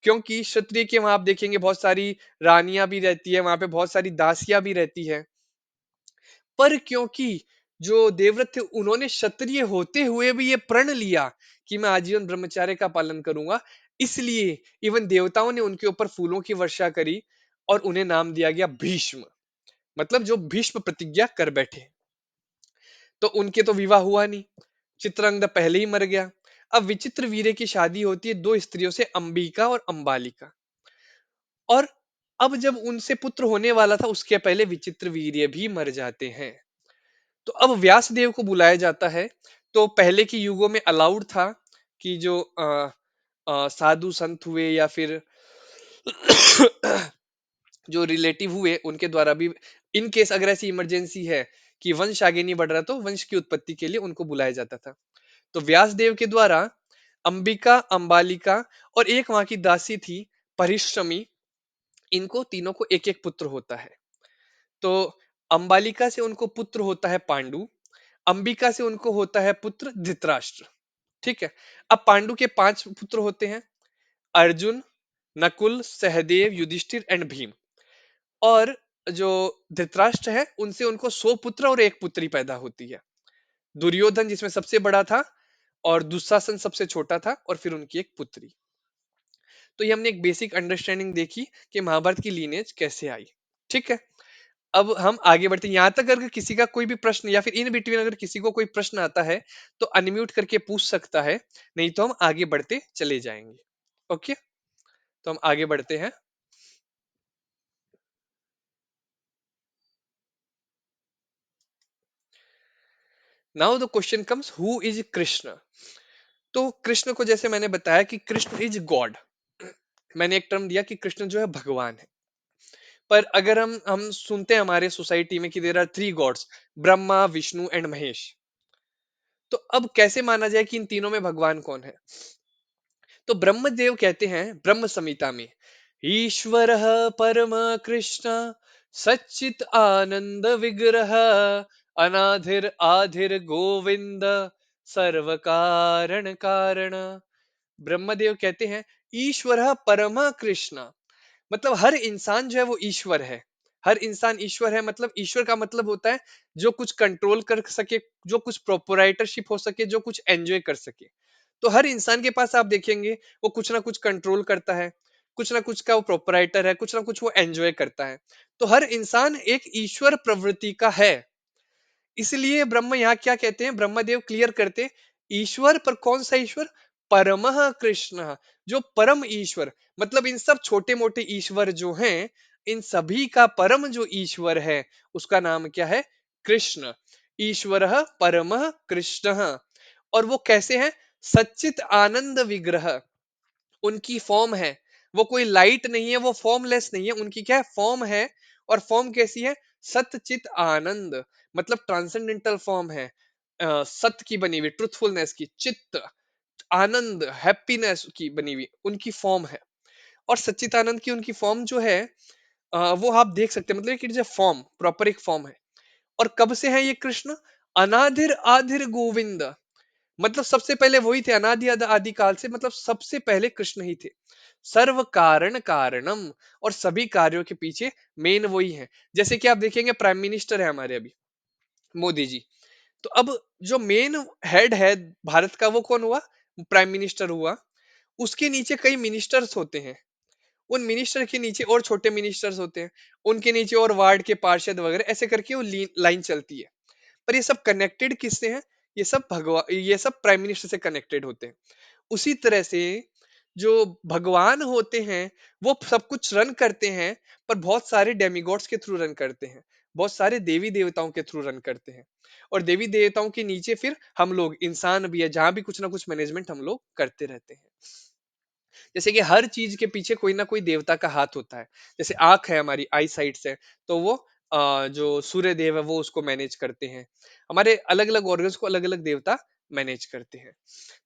क्योंकि क्षत्रिय के वहां आप देखेंगे बहुत सारी रानियां भी रहती है, वहां पे बहुत सारी दासियां भी रहती है। पर क्योंकि जो देवव्रत थे उन्होंने क्षत्रिय होते हुए भी ये प्रण लिया कि मैं आजीवन ब्रह्मचार्य का पालन करूंगा, इसलिए इवन देवताओं ने उनके ऊपर फूलों की वर्षा करी, और उन्हें नाम दिया गया भीष्म। मतलब जो भीष्म प्रतिज्ञा कर बैठे। तो उनके तो विवाह हुआ नहीं, चित्रंगद पहले ही मर गया। अब विचित्र वीर्य की शादी होती है 2 स्त्रियों से, अंबिका और अंबालिका। और अब जब उनसे पुत्र होने वाला था, उसके पहले विचित्र वीर्य भी मर जाते हैं। तो अब व्यासदेव को बुलाया जाता है। तो पहले के युगों में अलाउड था कि जो साधु संत हुए या फिर जो रिलेटिव हुए उनके द्वारा भी, इन केस अगर ऐसी इमरजेंसी है कि वंश आगे नहीं बढ़ रहा, तो वंश की उत्पत्ति के लिए उनको बुलाया जाता था। तो व्यासदेव के द्वारा अंबिका, अंबालिका और एक वहां की दासी थी परिश्रमी, इनको तीनों को एक एक पुत्र होता है। तो अंबालिका से उनको पुत्र होता है पांडु, अंबिका से उनको होता है पुत्र धृतराष्ट्र। ठीक है। अब पांडु के 5 पुत्र होते हैं, अर्जुन, नकुल, सहदेव, युधिष्ठिर एंड भीम। और जो धृतराष्ट्र है उनसे उनको 100 पुत्र और एक पुत्री पैदा होती है। दुर्योधन जिसमें सबसे बड़ा था, और दुशासन सबसे छोटा था, और फिर उनकी एक पुत्री। तो ये हमने एक बेसिक अंडरस्टैंडिंग देखी कि महाभारत की लीनेज कैसे आई। ठीक है। अब हम आगे बढ़ते हैं, यहाँ तक अगर किसी का कोई भी प्रश्न या फिर इन बिटवीन अगर किसी को कोई प्रश्न आता है तो अनम्यूट करके पूछ सकता है, नहीं तो हम आगे बढ़ते चले जाएंगे। ओके, तो हम आगे बढ़ते हैं। Now the question comes, who is Krishna? तो कृष्ण को जैसे मैंने बताया कि कृष्ण इज गॉड, मैंने एक टर्म दिया कि कृष्ण जो है भगवान है। पर अगर हम सुनते हैं हमारे सोसाइटी में कि there are three gods, Brahma Vishnu and Mahesh, तो अब कैसे माना जाए कि इन तीनों में भगवान कौन है? तो ब्रह्मदेव कहते हैं ब्रह्म संहिता में, ईश्वर परम कृष्ण सच्चित आनंद विग्रह अनाधिर आधिर गोविंद सर्व कारण कारण। ब्रह्मदेव कहते हैं ईश्वर परम कृष्ण, मतलब हर इंसान जो है वो ईश्वर है। हर इंसान ईश्वर है, मतलब ईश्वर का मतलब होता है जो कुछ कंट्रोल कर सके, जो कुछ प्रोपराइटरशिप हो सके, जो कुछ एंजॉय कर सके। तो हर इंसान के पास आप देखेंगे वो कुछ ना कुछ कंट्रोल करता है, कुछ ना कुछ का वो प्रोपराइटर है, कुछ ना कुछ वो एंजॉय करता है। तो हर इंसान एक ईश्वर प्रवृत्ति का है। इसलिए ब्रह्म यहाँ क्या कहते हैं, ब्रह्मदेव क्लियर करते हैं, ईश्वर पर कौन सा ईश्वर? परमः कृष्ण, जो परम ईश्वर, मतलब इन सब छोटे मोटे ईश्वर जो हैं, इन सभी का परम जो ईश्वर है उसका नाम क्या है? कृष्ण। ईश्वर परमः कृष्ण। और वो कैसे हैं? सच्चित आनंद विग्रह, उनकी फॉर्म है, वो कोई लाइट नहीं है, वो फॉर्मलेस नहीं है, उनकी क्या है? फॉर्म है। और फॉर्म कैसी है? सतचित आनंद, मतलब ट्रांसेंडेंटल फॉर्म है, सत्य की बनी हुई, ट्रुथफुलनेस की, चित्त आनंद हैप्पीनेस की बनी हुई उनकी फॉर्म है। और सच्चिदानंद की उनकी फॉर्म जो है, वो आप देख सकते हैं, मतलब कि फॉर्म प्रॉपर एक फॉर्म है। और कब से है ये कृष्ण? अनाधिर आधिर गोविंद, मतलब सबसे पहले वही थे, अनादि आदि काल से, मतलब सबसे पहले कृष्ण ही थे। सर्व कारण कारणम, और सभी कार्यों के पीछे मेन वही है। जैसे कि आप देखेंगे प्राइम मिनिस्टर है हमारे अभी, मोदी जी। तो अब जो मेन हेड है भारत का, वो कौन हुआ? प्राइम मिनिस्टर हुआ। उसके नीचे कई मिनिस्टर्स होते हैं, उन मिनिस्टर के नीचे और छोटे मिनिस्टर्स होते हैं, उनके नीचे और वार्ड के पार्षद वगैरह, ऐसे करके वो लाइन चलती है। पर ये सब कनेक्टेड किससे हैं? ये सब भगवान, ये सब प्राइम मिनिस्टर से कनेक्टेड होते हैं। उसी तरह से जो भगवान होते हैं वो सब कुछ रन करते हैं, पर बहुत सारे डेमिगॉड्स के थ्रू रन करते हैं, बहुत सारे देवी देवताओं के थ्रू रन करते हैं। और देवी देवताओं के नीचे फिर हम लोग इंसान भी है, जहां भी कुछ ना कुछ मैनेजमेंट हम लोग करते रहते हैं। जैसे कि हर चीज के पीछे कोई ना कोई देवता का हाथ होता है। जैसे आंख है हमारी, आई साइट से, तो वो जो सूर्य देव है वो उसको मैनेज करते हैं। हमारे अलग अलग ऑर्गन्स को अलग अलग देवता मैनेज करते हैं।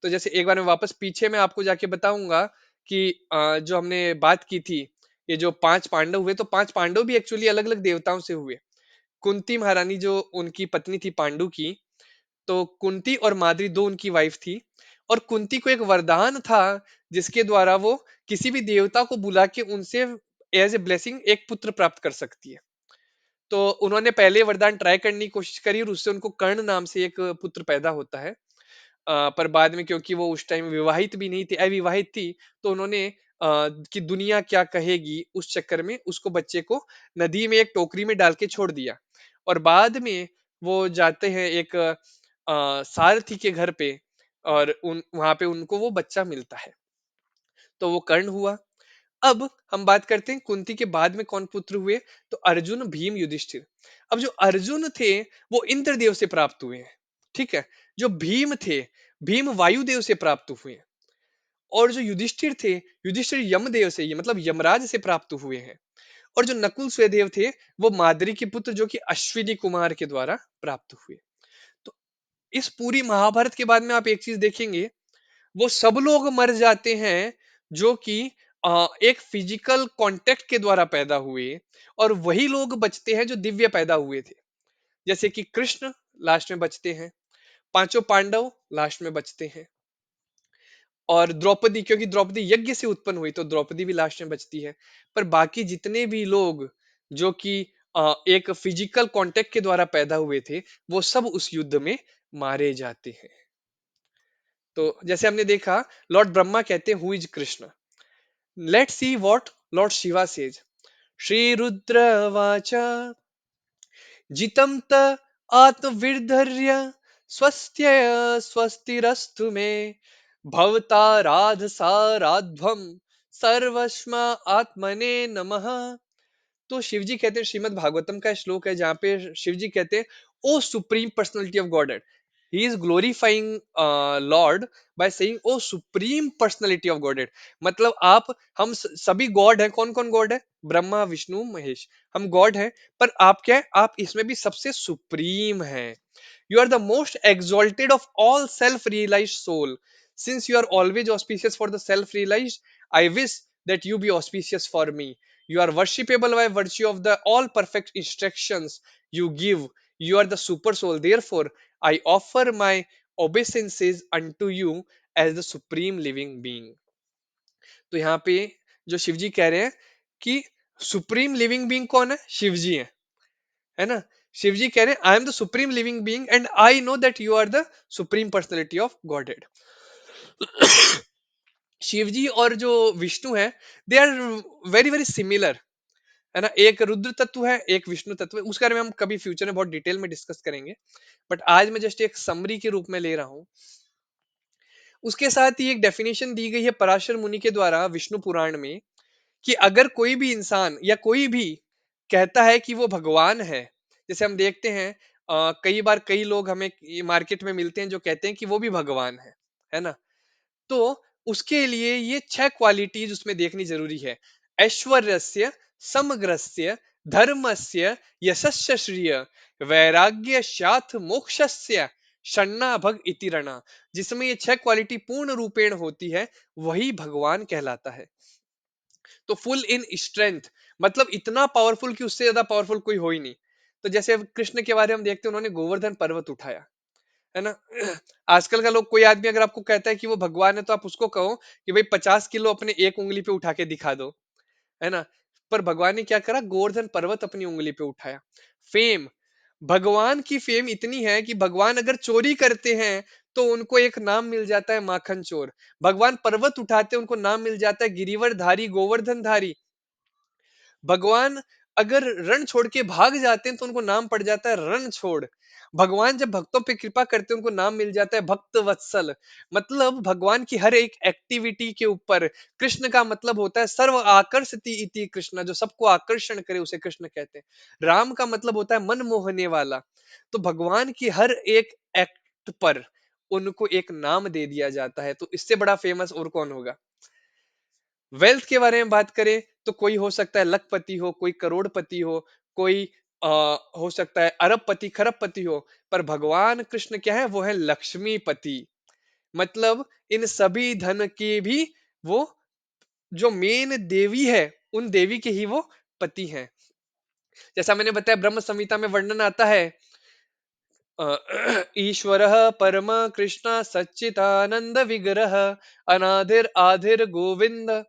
तो जैसे एक बार मैं वापस पीछे में आपको जाके बताऊंगा कि जो हमने बात की थी, ये जो पांच पांडव हुए, तो पांच पांडव भी एक्चुअली अलग अलग देवताओं से हुए। कुंती महारानी जो उनकी पत्नी थी पांडु की, तो कुंती और माद्री दो उनकी वाइफ थी। और कुंती को एक वरदान था जिसके द्वारा वो किसी भी देवता को बुला के उनसे एज ए ब्लेसिंग एक पुत्र प्राप्त कर सकती है। तो उन्होंने पहले वरदान ट्राई करने की कोशिश करी और उससे उनको कर्ण नाम से एक पुत्र पैदा होता है। पर बाद में क्योंकि वो उस टाइम विवाहित भी नहीं थी, अविवाहित थी, तो उन्होंने कि दुनिया क्या कहेगी उस चक्कर में उसको, बच्चे को नदी में एक टोकरी में डाल के छोड़ दिया। और बाद में वो जाते हैं एक सारथी के घर पे, और उन वहां पे उनको वो बच्चा मिलता है, तो वो कर्ण हुआ। अब हम बात करते हैं कुंती के बाद में कौन पुत्र हुए, तो अर्जुन भीम युधिष्ठिर। अब जो अर्जुन थे वो इंद्रदेव से प्राप्त हुए हैं, ठीक है। जो भीम थे, भीम वायुदेव से प्राप्त हुए हैं। और जो युधिष्ठिर थे, युधिष्ठिर यमदेव से, ये मतलब यमराज से प्राप्त हुए हैं। और जो नकुल सहदेव थे, वो माद्री के पुत्र जो कि अश्विनी कुमार के द्वारा प्राप्त हुए। तो इस पूरी महाभारत के बाद में आप एक चीज देखेंगे, वो सब लोग मर जाते हैं जो कि एक फिजिकल कांटेक्ट के द्वारा पैदा हुए, और वही लोग बचते हैं जो दिव्य पैदा हुए थे। जैसे कि कृष्ण लास्ट में बचते हैं, पांचों पांडव लास्ट में बचते हैं, और द्रौपदी, क्योंकि द्रौपदी यज्ञ से उत्पन्न हुई तो द्रौपदी भी लास्ट में बचती है। पर बाकी जितने भी लोग जो कि एक फिजिकल कांटेक्ट के द्वारा पैदा हुए थे, वो सब उस युद्ध में मारे जाते हैं। तो जैसे हमने देखा, लॉर्ड ब्रह्मा कहते हैं who is Krishna. Let's see what Lord Shiva says. Shri Rudra वाचा जितं त आत्मविर्धर्य स्वस्त्य स्वस्तिरस्तु मे भवता राधसाराध्वम सर्वस्मा आत्मने नमः। तो शिव जी कहते हैं, श्रीमद् भागवतम का श्लोक है जहां पे शिव जी कहते हैं, O supreme personality of God, he is glorifying lord by saying O supreme personality of God. मतलब आप, हम सभी गॉड हैं। कौन कौन गॉड है? ब्रह्मा विष्णु महेश, हम गॉड हैं। पर आप क्या है? आप इसमें भी सबसे सुप्रीम है। You are the most exalted of all self-realized soul. Since you are always auspicious for the self-realized, I wish that you be auspicious for me. You are worshipable by virtue of the all perfect instructions you give. You are the super soul. Therefore, I offer my obeisances unto you as the supreme living being. तो यहाँ पे जो शिव जी कह रहे हैं कि supreme living being कौन है? शिव जी है ना? शिव जी कह रहे हैं, I am the supreme living being and I know that you are the supreme personality of Godhead. Shiv ji और जो विष्णु है, they are very very similar, है ना? एक रुद्र तत्व है, एक विष्णु तत्व है। उसके बारे में हम कभी फ्यूचर में बहुत डिटेल में डिस्कस करेंगे, बट आज मैं जस्ट एक समरी के रूप में ले रहा हूँ। उसके साथ ही एक डेफिनेशन दी गई है पराशर मुनि के द्वारा विष्णु पुराण में, कि अगर कोई भी इंसान या कोई भी कहता है कि वो भगवान है, जैसे हम देखते हैं कई बार कई लोग हमें मार्केट में मिलते हैं जो कहते हैं कि वो भी भगवान है ना? तो उसके लिए ये 6 क्वालिटीज उसमें देखनी जरूरी है। ऐश्वर्यस्य, समग्रस्य, धर्मस्य, यशस्य श्रिय, वैराग्य शाथ मोक्षस्य, शन्ना भग इति रणा। जिसमें ये 6 क्वालिटी पूर्ण रूपेण होती है, वही भगवान कहलाता है। तो फुल इन स्ट्रेंथ, मतलब इतना पावरफुल कि उससे ज्यादा पावरफुल कोई हो ही नहीं। तो जैसे अब कृष्ण के बारे में हम देखते हैं, उन्होंने गोवर्धन पर्वत उठाया, है ना? आजकल का लोग, कोई आदमी अगर आपको कहता है कि वो भगवान है, तो आप उसको कहो कि भाई 50 किलो अपने एक उंगली पे उठा के दिखा दो, है ना? पर भगवान ने क्या करा? गोवर्धन पर्वत अपनी उंगली पे उठाया। फेम, भगवान की फेम इतनी है कि भगवान अगर चोरी करते हैं तो उनको एक नाम मिल जाता है, माखन चोर। भगवान पर्वत उठाते हैं, उनको नाम मिल जाता है गिरिवर धारी, गोवर्धन धारी। भगवान अगर रण छोड़ के भाग जाते हैं तो उनको नाम पड़ जाता है रण छोड़। भगवान जब भक्तों पे कृपा करते हैं, उनको नाम मिल जाता है भक्त वत्सल। मतलब भगवान की हर एक एक्टिविटी के ऊपर, कृष्ण का मतलब होता है सर्व आकर्षति इति कृष्ण, जो सबको आकर्षण करे उसे कृष्ण कहते हैं। राम का मतलब होता है मन मोहने वाला। तो भगवान की हर एक एक्ट पर उनको एक नाम दे दिया जाता है। तो इससे बड़ा फेमस और कौन होगा? वेल्थ के बारे में बात करें तो कोई हो सकता है लखपति हो, कोई करोड़पति हो, कोई हो सकता है अरबपति खरबपति हो। पर भगवान कृष्ण क्या है? वो है लक्ष्मीपति। मतलब इन सभी धन की भी वो जो मेन देवी है, उन देवी के ही वो पति हैं। जैसा मैंने बताया, ब्रह्म संहिता में वर्णन आता है, ईश्वर परम कृष्ण सच्चिदानंद विग्रह, अनाधिर आधिर गोविंद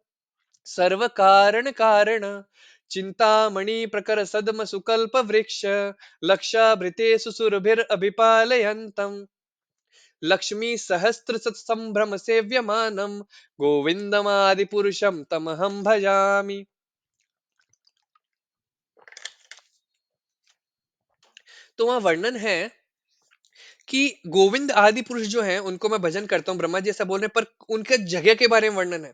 सर्व कारण कारण, चिंतामणि प्रकर सद्म सुकल्प वृक्ष, लक्षाभृते सुसुरभिर अभिपालयन्तम, लक्ष्मी सहस्त्र संभ्रम सेव्यमानम, गोविंदमादि पुरुषम तमहम भजामि। तो वहां वर्णन है कि गोविंद आदि पुरुष जो हैं उनको मैं भजन करता हूँ, ब्रह्मा जी ऐसा बोल रहे हैं। पर उनके जगह के बारे में वर्णन है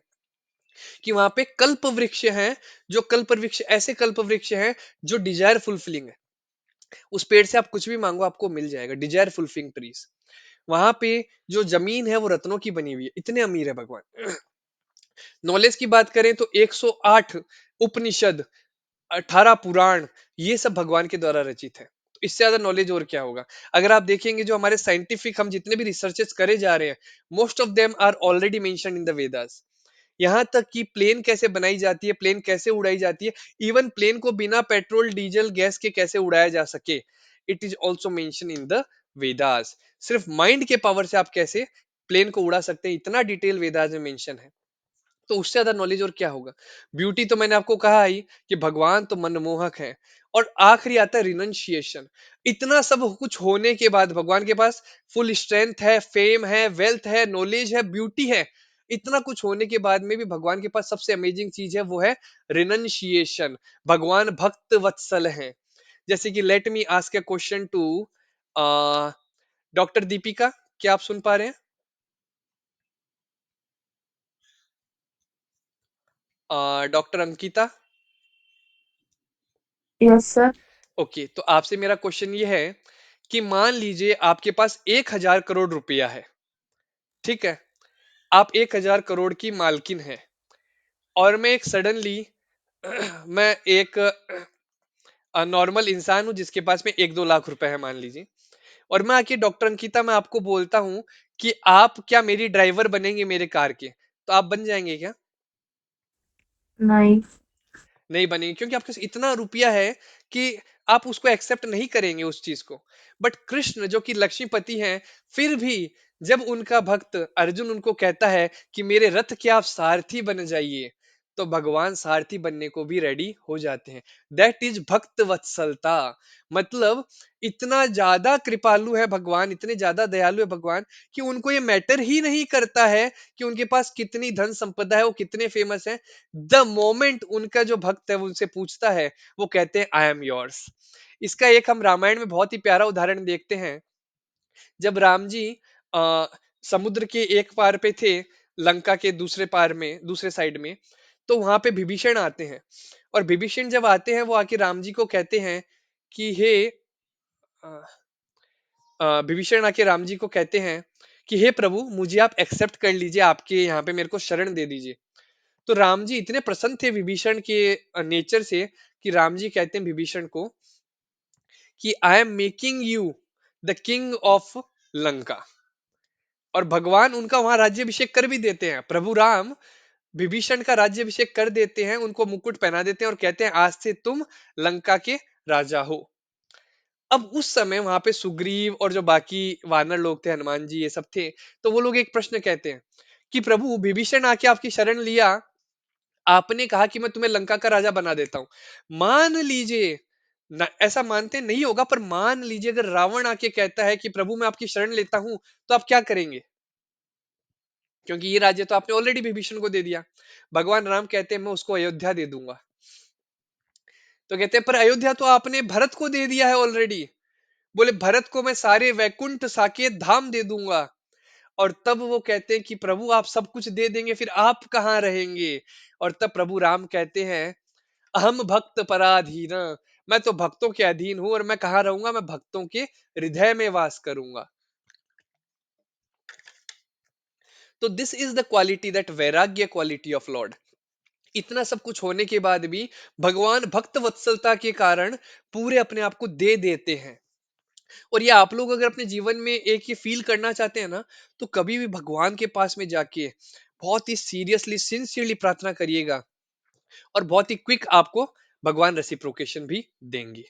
कि वहां पे कल्प वृक्ष हैं, जो कल्प वृक्ष, ऐसे कल्प वृक्ष हैं जो डिजायर फुलफिलिंग है। उस पेड़ से आप कुछ भी मांगो आपको मिल जाएगा, डिजायर फुलफिलिंग ट्रीज। वहां पे जो जमीन है वो रत्नों की बनी हुई है, इतने अमीर है भगवान। नॉलेज की बात करें तो 108 उपनिषद, 18 पुराण, ये सब भगवान के द्वारा रचित है। तो इससे ज्यादा नॉलेज और क्या होगा? अगर आप देखेंगे जो हमारे साइंटिफिक, हम जितने भी रिसर्चेस करे जा रहे हैं, most of them are already mentioned in the Vedas. यहाँ तक कि प्लेन कैसे बनाई जाती है, प्लेन कैसे उड़ाई जाती है, इवन प्लेन को बिना पेट्रोल डीजल गैस के कैसे उड़ाया जा सके, it is also mention in the Vedas. सिर्फ माइंड के पावर से आप कैसे प्लेन को उड़ा सकते हैं, इतना डिटेल वेदास में मेंशन है। तो उससे ज्यादा नॉलेज और क्या होगा? ब्यूटी तो मैंने आपको कहा ही कि भगवान तो मनमोहक है। और आखिरी आता है रिनंशिएशन। इतना सब कुछ होने के बाद भगवान के पास फुल स्ट्रेंथ है, फेम है, वेल्थ है, नॉलेज है, ब्यूटी है, इतना कुछ होने के बाद में भी भगवान के पास सबसे अमेजिंग चीज है, वो है रिनंशिएशन। भगवान भक्त वत्सल है। जैसे कि let me ask a question to doctor Deepika, क्या आप सुन पा रहे हैं? Doctor Ankita. Yes sir. Okay, तो आपसे मेरा क्वेश्चन ये है कि मान लीजिए आपके पास 1,000 करोड़ रुपया है। ठीक है, आप 1,000 करोड़ की मालकिन है, और मैं एक सडनली मैं एक नॉर्मल इंसान हूं जिसके पास में 1-2 लाख रुपए है मान लीजिए, और मैं आके डॉक्टर अंकिता मैं आपको बोलता हूं कि आप क्या मेरी ड्राइवर बनेंगे मेरे कार के, तो आप बन जाएंगे क्या? नहीं। नहीं बनेंगे, क्योंकि आपके पास इतना रुपया है कि आप उसको एक्सेप्ट नहीं करेंगे उस चीज को। बट कृष्ण जो कि लक्ष्मीपति हैं, फिर भी जब उनका भक्त अर्जुन उनको कहता है कि मेरे रथ के आप सारथी बन जाइए, तो भगवान सारथी बनने को भी रेडी हो जाते हैं। दैट इज भक्त वत्सलता। मतलब इतना ज्यादा कृपालु है भगवान, इतने ज्यादा दयालु है भगवान, कि उनको ये मैटर ही नहीं करता है कि उनके पास कितनी धन संपदा है, वो कितने फेमस है। द मोमेंट उनका जो भक्त है वो उनसे पूछता है, वो कहते हैं आई एम योर्स। इसका एक हम रामायण में बहुत ही प्यारा उदाहरण देखते हैं। जब राम जी आ, समुद्र के एक पार पे थे, लंका के दूसरे पार में, दूसरे साइड में, तो वहां पे विभीषण आते हैं। और विभीषण जब आते हैं वो आके राम जी को कहते हैं कि हे विभीषण आके राम जी को कहते हैं कि हे प्रभु, मुझे आप एक्सेप्ट कर लीजिए, आपके यहाँ पे मेरे को शरण दे दीजिए। तो राम जी इतने प्रसन्न थे विभीषण के नेचर से, कि राम जी कहते हैं विभीषण को कि I am making you the king of Lanka. और भगवान उनका वहां राज्यभिषेक कर भी देते हैं। प्रभु राम विभीषण का राज्यभिषेक कर देते हैं, उनको मुकुट पहना देते हैं और कहते हैं आज से तुम लंका के राजा हो। अब उस समय वहां पे सुग्रीव और जो बाकी वानर लोग थे, हनुमान जी ये सब थे, तो वो लोग एक प्रश्न कहते हैं कि प्रभु विभीषण आके आपकी शरण लिया, आपने कहा कि मैं तुम्हें लंका का राजा बना देता हूं। मान लीजिए, ऐसा मानते नहीं होगा, पर मान लीजिए अगर रावण आके कहता है कि प्रभु मैं आपकी शरण लेता हूं, तो आप क्या करेंगे? क्योंकि ये राज्य तो आपने ऑलरेडी विभीषण को दे दिया। भगवान राम कहते हैं मैं उसको अयोध्या दे दूंगा। तो कहते हैं पर अयोध्या तो आपने भरत को दे दिया है ऑलरेडी। बोले भरत को मैं सारे वैकुंठ साकेत धाम दे दूंगा। और तब वो कहते हैं कि प्रभु आप सब कुछ दे देंगे, फिर आप कहाँ रहेंगे? और तब प्रभु राम कहते हैं अहम भक्त पराधीन, मैं तो भक्तों के अधीन हूं, और मैं कहाँ रहूंगा? मैं भक्तों के हृदय में वास करूंगा। तो this is the quality, that वैराग्य क्वालिटी ऑफ लॉर्ड। इतना सब कुछ होने के बाद भी भगवान भक्त वत्सलता के कारण पूरे अपने आप को दे देते हैं। और ये आप लोग अगर अपने जीवन में एक ये फील करना चाहते हैं ना, तो कभी भी भगवान के पास में जाके बहुत ही सीरियसली सिंसियरली प्रार्थना करिएगा, और बहुत ही क्विक आपको भगवान रेसिप्रोकेशन भी देंगे।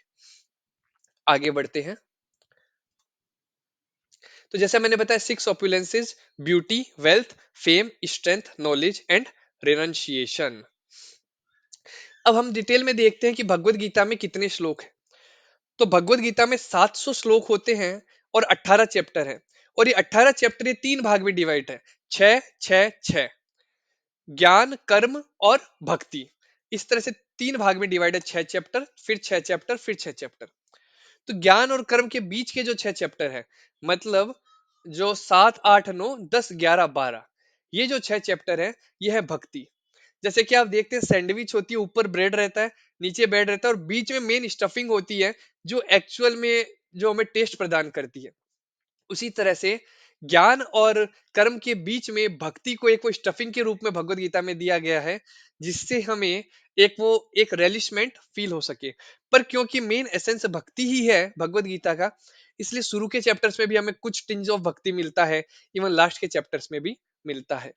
आगे बढ़ते हैं। तो जैसा मैंने बताया, 6 opulences: beauty, wealth, fame, strength, knowledge and renunciation. अब हम डिटेल में देखते हैं कि भगवत गीता में कितने श्लोक हैं। तो भगवत गीता में 700 श्लोक होते हैं और 18 चैप्टर है। और ये 18 चैप्टर ये 3 भाग में डिवाइड है: 6 6 6। ज्ञान, कर्म और भक्ति, इस तरह से 3 भाग में डिवाइड है। 6 चैप्टर, फिर 6 चैप्टर, फिर 6 चैप्टर। तो ज्ञान और कर्म के बीच के जो 6 चैप्टर है, मतलब जो 7 8 9 10 11 12, ये जो 6 चैप्टर है, ये है भक्ति। जैसे कि आप देखते हैं सैंडविच होती है, ऊपर ब्रेड रहता है, नीचे ब्रेड रहता है, और बीच में मेन स्टफिंग होती है, जो एक्चुअल में जो हमें टेस्ट प्रदान करती है। उसी तरह से ज्ञान और कर्म के बीच में भक्ति को एक वो स्टफिंग के रूप में भगवत गीता में दिया गया है, जिससे हमें एक रेलिशमेंट फील हो सके। पर क्योंकि मेन एसेंस भक्ति ही है भगवत गीता का, इसलिए शुरू के चैप्टर्स में भी हमें कुछ टिंज ऑफ भक्ति मिलता है, इवन लास्ट के चैप्टर्स में भी मिलता है।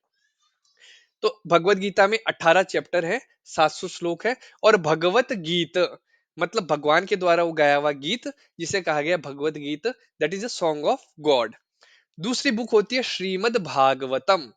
तो भगवत गीता में 18 चैप्टर है, 700 श्लोक है। और भगवत गीत मतलब भगवान के द्वारा वो गाया हुआ गीत, जिसे कहा गया भगवत गीत, that is a song of God. दूसरी बुक होती है श्रीमद् भागवतम।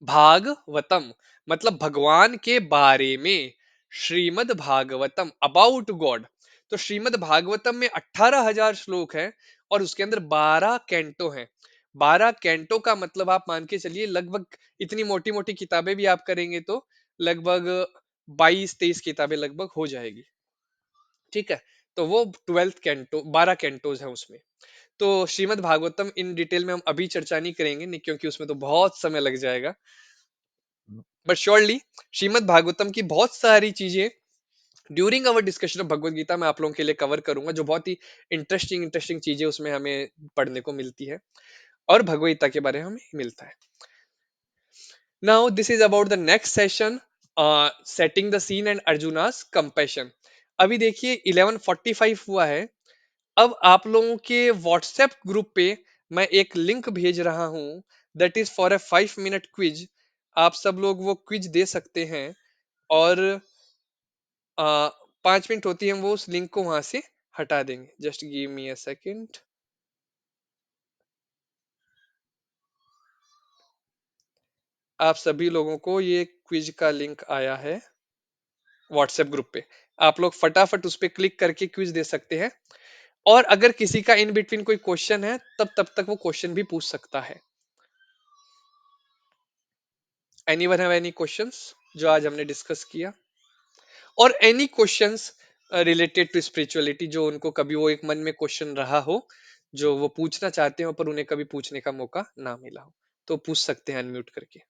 भागवतम मतलब भगवान के बारे में। Shrimad Bhagavatam about God. तो श्रीमद् भागवतम में 18,000 श्लोक है, और उसके अंदर 12 कैंटो हैं। 12 कैंटो का मतलब आप मान के चलिए लगभग, इतनी मोटी मोटी किताबें भी आप करेंगे तो लगभग 22 23 किताबें लगभग हो जाएगी। ठीक है। तो वो 12th कैंटो, 12 कैंटोज है उसमें। तो श्रीमद् भागवतम इन डिटेल में हम अभी चर्चा नहीं करेंगे, नहीं, क्योंकि उसमें तो बहुत समय लग जाएगा। बट श्योरली श्रीमद् भागवतम की बहुत सारी चीजें during our discussion of Bhagavad Gita मैं आप लोगों के लिए कवर करूंगा, जो बहुत ही इंटरेस्टिंग इंटरेस्टिंग चीजें उसमें हमें पढ़ने को मिलती है और भगवत गीता के बारे में हमें मिलता है। Now this is about the next session, setting the scene and Arjuna's compassion. अभी देखिए 11:45 हुआ है। अब आप लोगों के व्हाट्सएप ग्रुप पे मैं एक लिंक भेज रहा हूं, that is for a 5 minute quiz. आप सब लोग वो क्विज दे सकते हैं, और 5 मिनट होती है, हम वो उस लिंक को वहां से हटा देंगे। Just give me a second. आप सभी लोगों को ये क्विज का लिंक आया है व्हाट्सएप ग्रुप पे। आप लोग फटाफट उस पे क्लिक करके क्विज दे सकते हैं, और अगर किसी का इन बिटवीन कोई क्वेश्चन है तब तक वो क्वेश्चन भी पूछ सकता है। एनीवन हैव एनी क्वेश्चंस जो आज हमने डिस्कस किया, और any questions related to spirituality, जो उनको कभी वो एक मन में क्वेश्चन रहा हो, जो वो पूछना चाहते हो पर उन्हें कभी पूछने का मौका ना मिला हो, तो पूछ सकते हैं अनम्यूट करके।